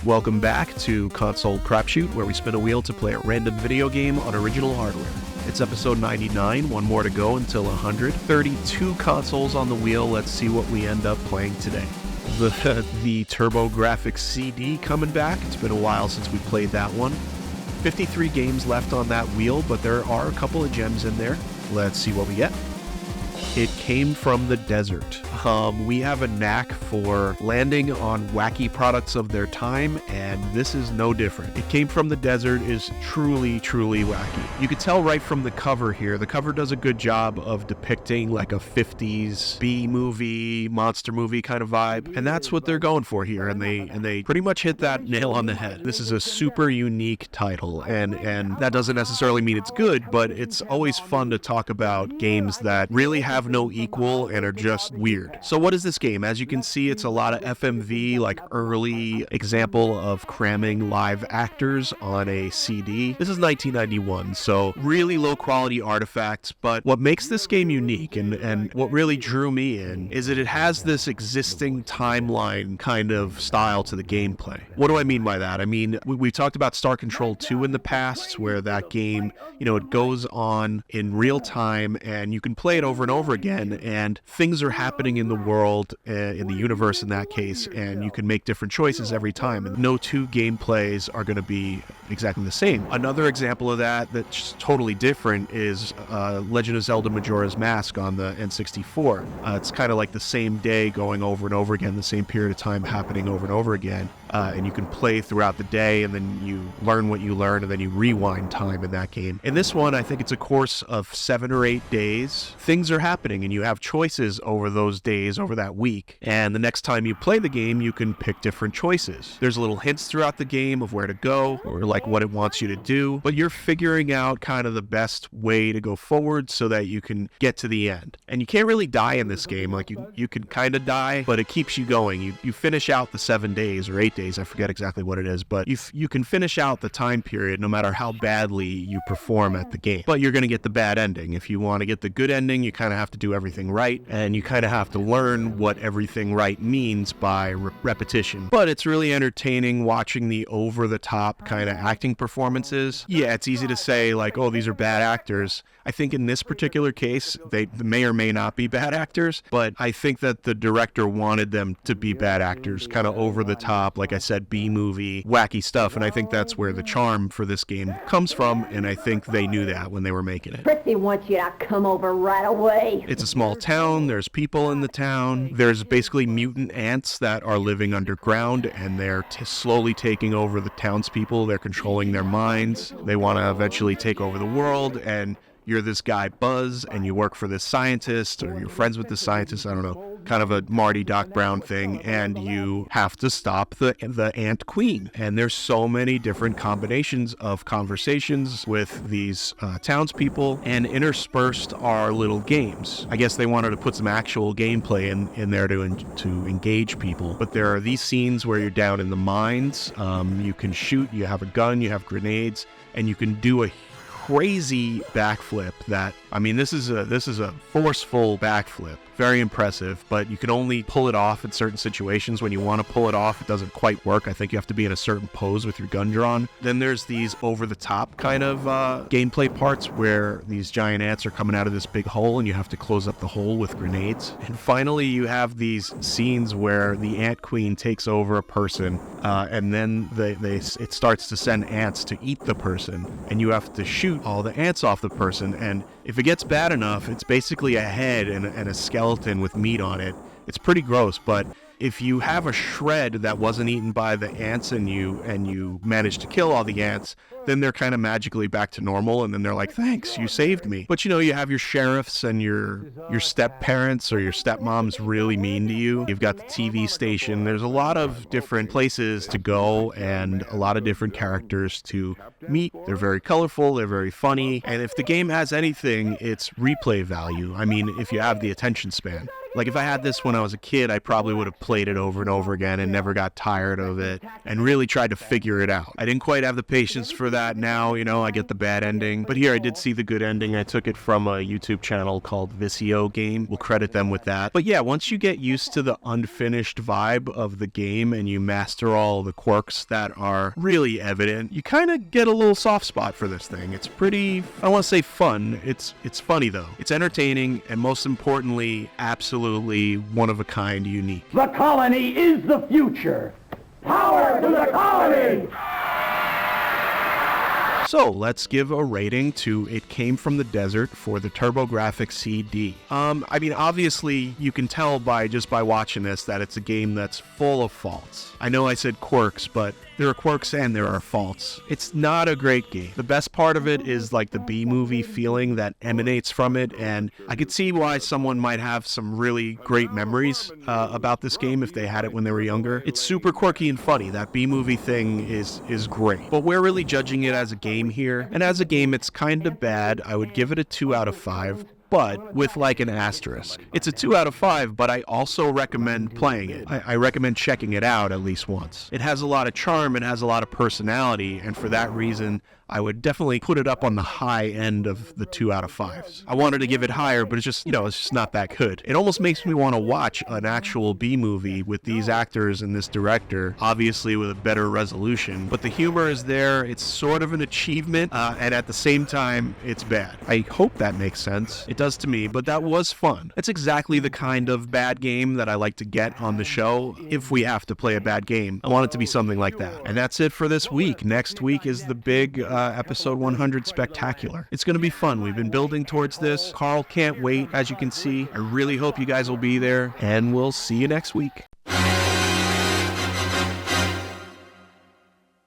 Welcome back to Console Crapshoot, where we spin a wheel to play a random video game on original hardware. It's episode 99, one more to go until 100. 32 consoles on the wheel. Let's see what we end up playing today. The TurboGrafx-CD coming back. It's been a while since we played that one. 53 games left on that wheel, but there are a couple of gems in there. Let's see what we get. It came from the desert. We have a knack for landing on wacky products of their time, and this is no different. It Came from the Desert is truly, truly wacky. You could tell right from the cover here. The cover does a good job of depicting like a 50s B-movie, monster movie kind of vibe, and that's what they're going for here, and they pretty much hit that nail on the head. This is a super unique title, and that doesn't necessarily mean it's good, but it's always fun to talk about games that really have no equal and are just weird. So what is this game? As you can see, it's a lot of FMV, like early example of cramming live actors on a CD. This is 1991, so really low quality artifacts, but what makes this game unique and what really drew me in is that it has this existing timeline kind of style to the gameplay. What do I mean by that? I mean, we've talked about Star Control 2 in the past, where that game, it goes on in real time and you can play it over and over again, and things are happening in the world, in the universe in that case, and you can make different choices every time, and no two gameplays are going to be exactly the same. Another example of that's totally different is Legend of Zelda Majora's Mask on the N64. It's kind of like the same day going over and over again, the same period of time happening over and over again, and you can play throughout the day, and then you learn what you learn, and then you rewind time in that game. In this one, I think it's a course of 7 or 8 days. Things are happening, and you have choices over those days, over that week, and the next time you play the game, you can pick different choices. There's little hints throughout the game of where to go, or like what it wants you to do, but you're figuring out kind of the best way to go forward so that you can get to the end. And you can't really die in this game. Like, you can kind of die, but it keeps you going. You finish out the 7 days or 8 days, I forget exactly what it is, but you can finish out the time period no matter how badly you perform at the game. But you're going to get the bad ending. If you want to get the good ending, you kind of have to do everything right, and you kind of have to learn what everything right means by repetition. But it's really entertaining watching the over-the-top kind of acting performances. Yeah, it's easy to say, like, oh, these are bad actors. I think in this particular case, they may or may not be bad actors, but I think that the director wanted them to be bad actors, kind of over-the-top, like I said, B-movie, wacky stuff, and I think that's where the charm for this game comes from, and I think they knew that when they were making it. Prissy wants you to come over right away. It's a small town, there's people in the town, there's basically mutant ants that are living underground, and they're slowly taking over the townspeople, they're controlling their minds, they want to eventually take over the world, and you're this guy Buzz, and you work for this scientist, or you're friends with this scientist, I don't know, kind of a Marty Doc Brown thing, and you have to stop the Ant Queen. And there's so many different combinations of conversations with these townspeople, and interspersed are little games. I guess they wanted to put some actual gameplay in there to engage people. But there are these scenes where you're down in the mines, you can shoot, you have a gun, you have grenades, and you can do a crazy backflip this is a forceful backflip. Very impressive, but you can only pull it off in certain situations. When you want to pull it off, it doesn't quite work. I think you have to be in a certain pose with your gun drawn. Then there's these over-the-top kind of gameplay parts where these giant ants are coming out of this big hole, and you have to close up the hole with grenades. And finally, you have these scenes where the Ant Queen takes over a person, and then it starts to send ants to eat the person, and you have to shoot all the ants off the person. And if it gets bad enough, it's basically a head and a skeleton with meat on it. It's pretty gross, but if you have a shred that wasn't eaten by the ants and you manage to kill all the ants, then they're kind of magically back to normal, and then they're like, thanks, you saved me. But you have your sheriffs and your step-parents or your stepmom's really mean to you. You've got the TV station. There's a lot of different places to go and a lot of different characters to meet. They're very colorful, they're very funny, and if the game has anything, it's replay value. I mean, if you have the attention span. Like, if I had this when I was a kid, I probably would have played it over and over again and never got tired of it and really tried to figure it out. I didn't quite have the patience for that now, I get the bad ending. But here I did see the good ending. I took it from a YouTube channel called Vicio Game. We'll credit them with that. But yeah, once you get used to the unfinished vibe of the game and you master all the quirks that are really evident, you kind of get a little soft spot for this thing. It's pretty, I don't want to say fun. It's funny though. It's entertaining and most importantly, absolutely one of a kind, unique. The colony is the future. Power to the colony! So let's give a rating to It Came from the Desert for the TurboGrafx-CD. Obviously you can tell by watching this that it's a game that's full of faults. I know I said quirks, but there are quirks and there are faults. It's not a great game. The best part of it is like the B-movie feeling that emanates from it, and I could see why someone might have some really great memories about this game if they had it when they were younger. It's super quirky and funny. That B-movie thing is great. But we're really judging it as a game here, and as a game it's kind of bad. I would give it a 2 out of 5. But with like an asterisk. It's a 2 out of 5, but I also recommend playing it. I recommend checking it out at least once. It has a lot of charm, it has a lot of personality, and for that reason, I would definitely put it up on the high end of the 2 out of 5s. I wanted to give it higher, but it's just not that good. It almost makes me want to watch an actual B-movie with these actors and this director, obviously with a better resolution. But the humor is there, it's sort of an achievement, and at the same time, it's bad. I hope that makes sense. It does to me, but that was fun. It's exactly the kind of bad game that I like to get on the show if we have to play a bad game. I want it to be something like that. And that's it for this week. Next week is the big episode 100 spectacular. It's going to be fun. We've been building towards this. Carl can't wait, as you can see. I really hope you guys will be there, and we'll see you next week.